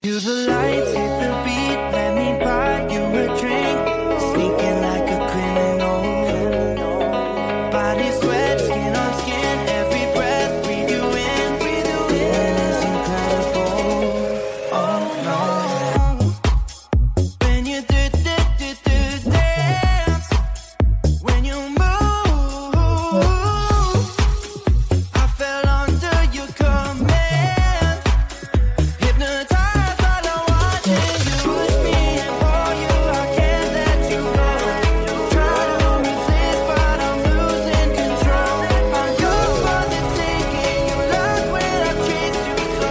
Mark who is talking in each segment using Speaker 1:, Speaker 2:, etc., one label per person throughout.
Speaker 1: To the lights, hit the beat, let me buy you a drink. Sneaking like a criminal. Body sweat, skin on skin, every breath, breathe you in. Feeling is incredible. Oh no. When you dance, when you move, I fell under your command. Hypnotized by the watching you with me and for you, I can't let you go. Try to resist, but I'm losing control. I'm yours for the taking. You love when I chase you so.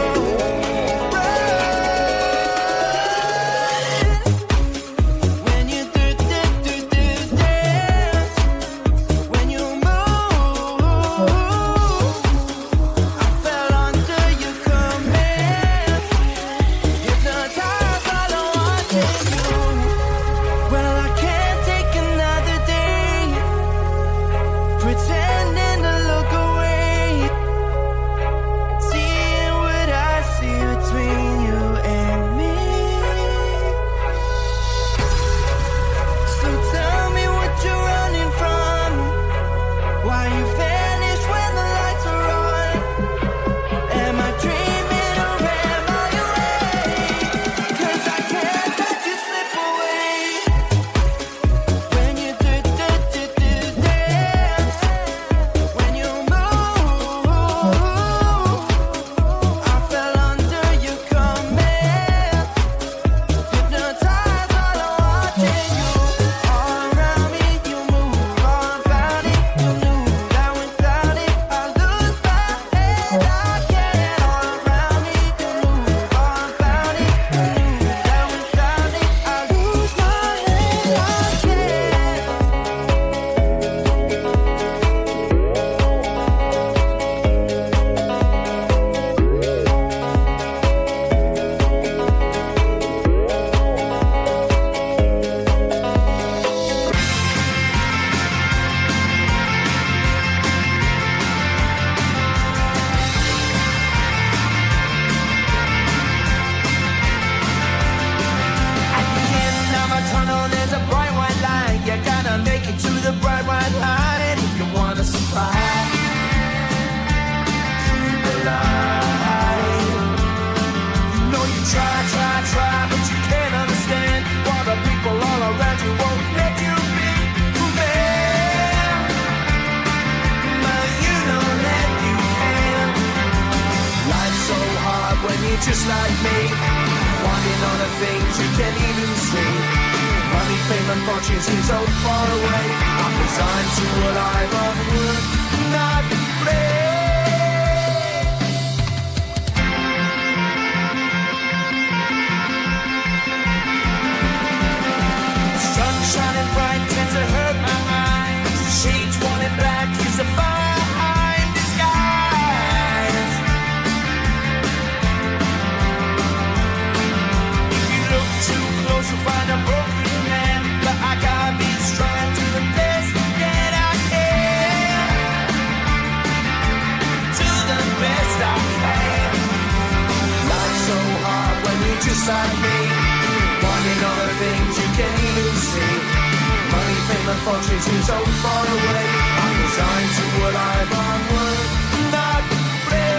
Speaker 1: When you dance, when you move, I fell under your command. Hypnotized by the watching you. Well, I can't take another day pretending to look away, seeing what I see between you and me. So tell me what you're running from, why you vanish when the lights are on. Am I dreaming or am I awake? 'Cause I can't let you slip away. When you dance, when you move, I fell under your command. Hypnotized by the watching you. All around me, you move, all about it. You knew that without it, I lose my head. I can't. All around me, you move, all about it. You knew that without it, I lose my head. I can't. At the end of a tunnel, there's a bright white light. You gotta make it to the bright white light if you wanna survive. Keep the light. You know you try, but you can't understand why the people all around you won't let you be who man. But you know that you can. Life's so hard when you're just like me, wanting all the things you can't even see. Money, fame, and fortune seem so far away. I'm resigned to a life of work, not play. Sun shining bright tends to hurt my eyes. Shades worn in black is a fine disguise. If you look too close, you'll find a broken man. But I gotta be strong to the best that I can. To the best I can. Life's so hard when you're just like me, wanting all the things you can't even see. Money, fame, and fortune seem so far away. I'm resigned to a life on work, not play.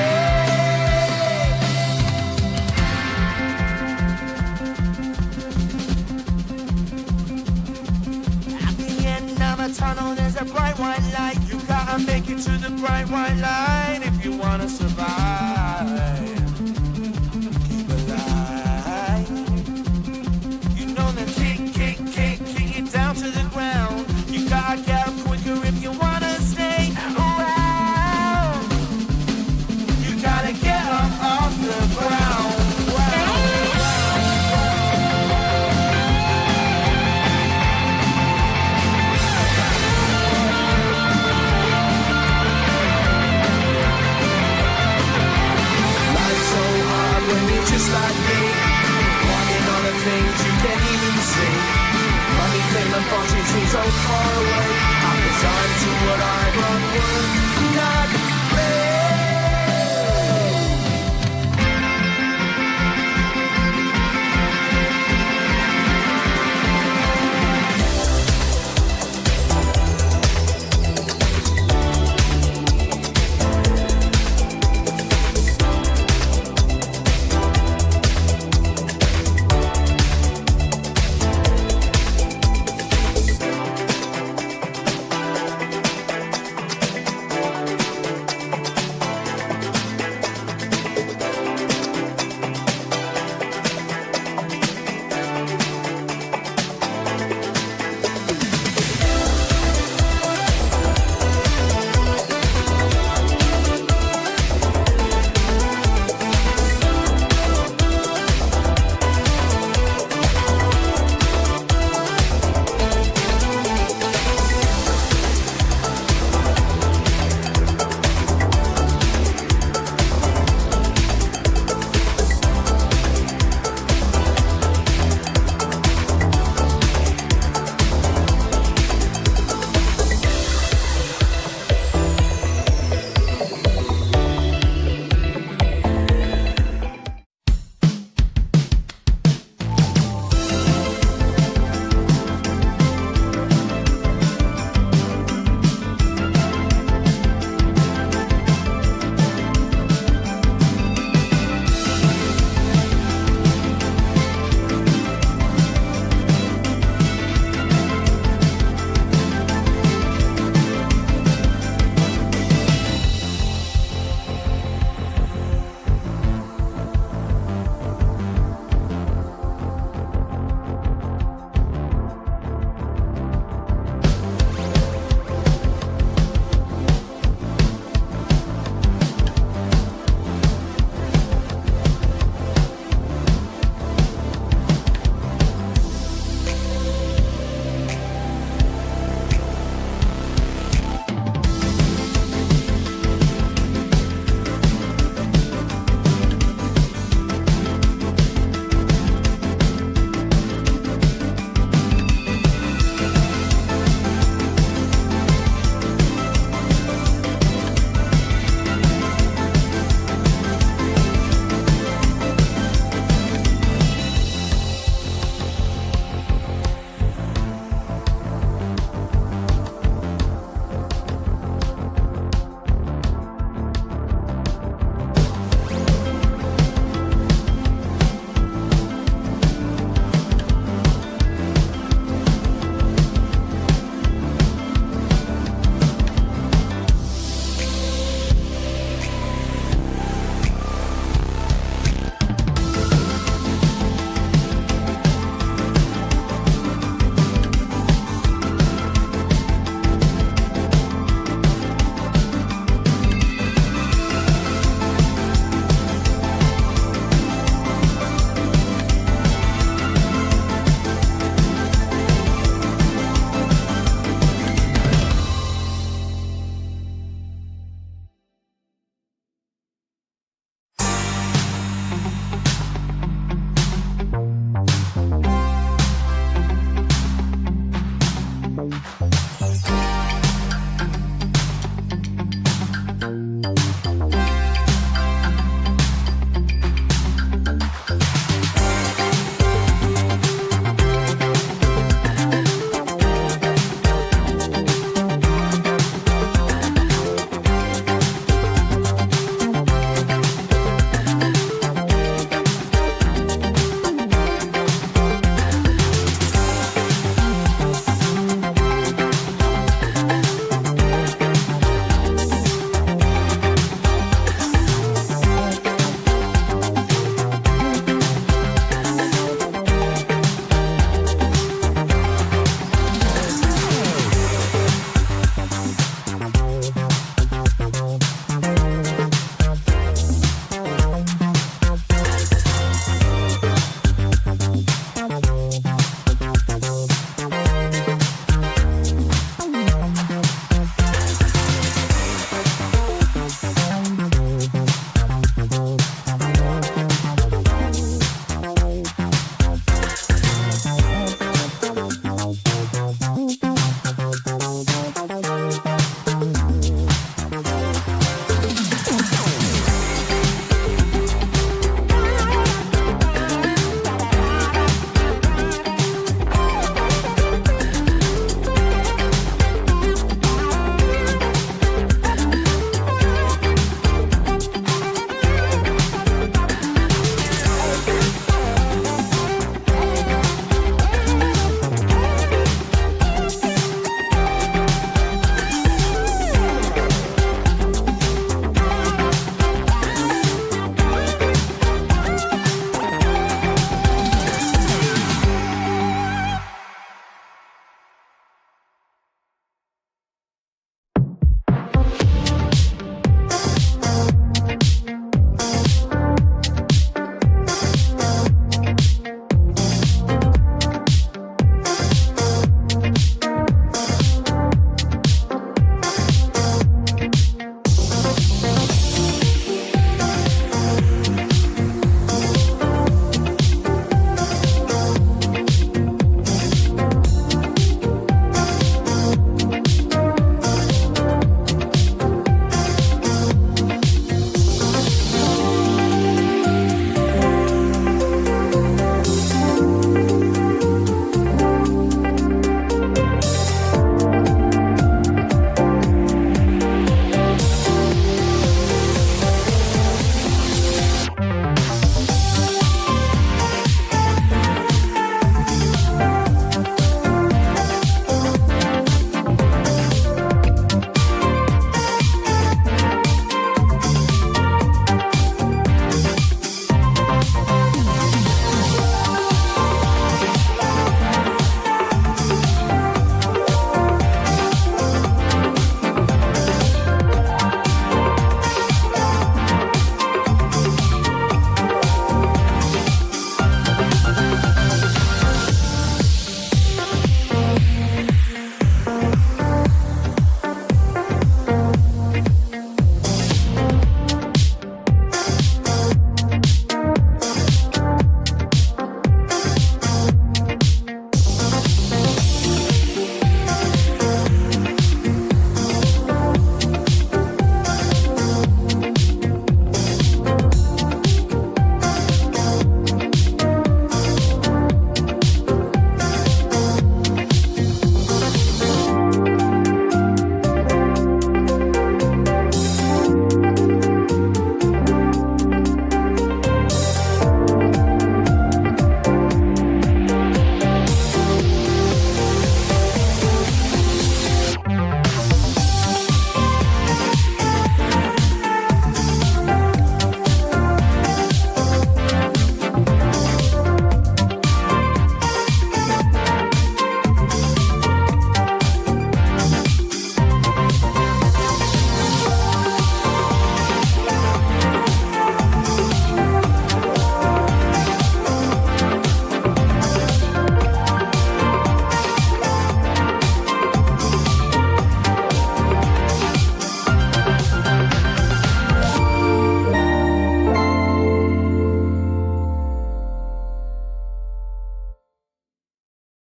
Speaker 1: At the end of a tunnel, there's a bright white light. You gotta make it to the bright white light if you wanna survive. Keep alive. You know that kick it down to the ground. You gotta get up quicker if you wanna stay around. You gotta get up off the ground. Life's so hard when you're just like me, wanting all the things you can't even see. Money, fame, and fortune seem so far away. I'm resigned to what I've run work, not play.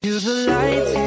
Speaker 1: To the lights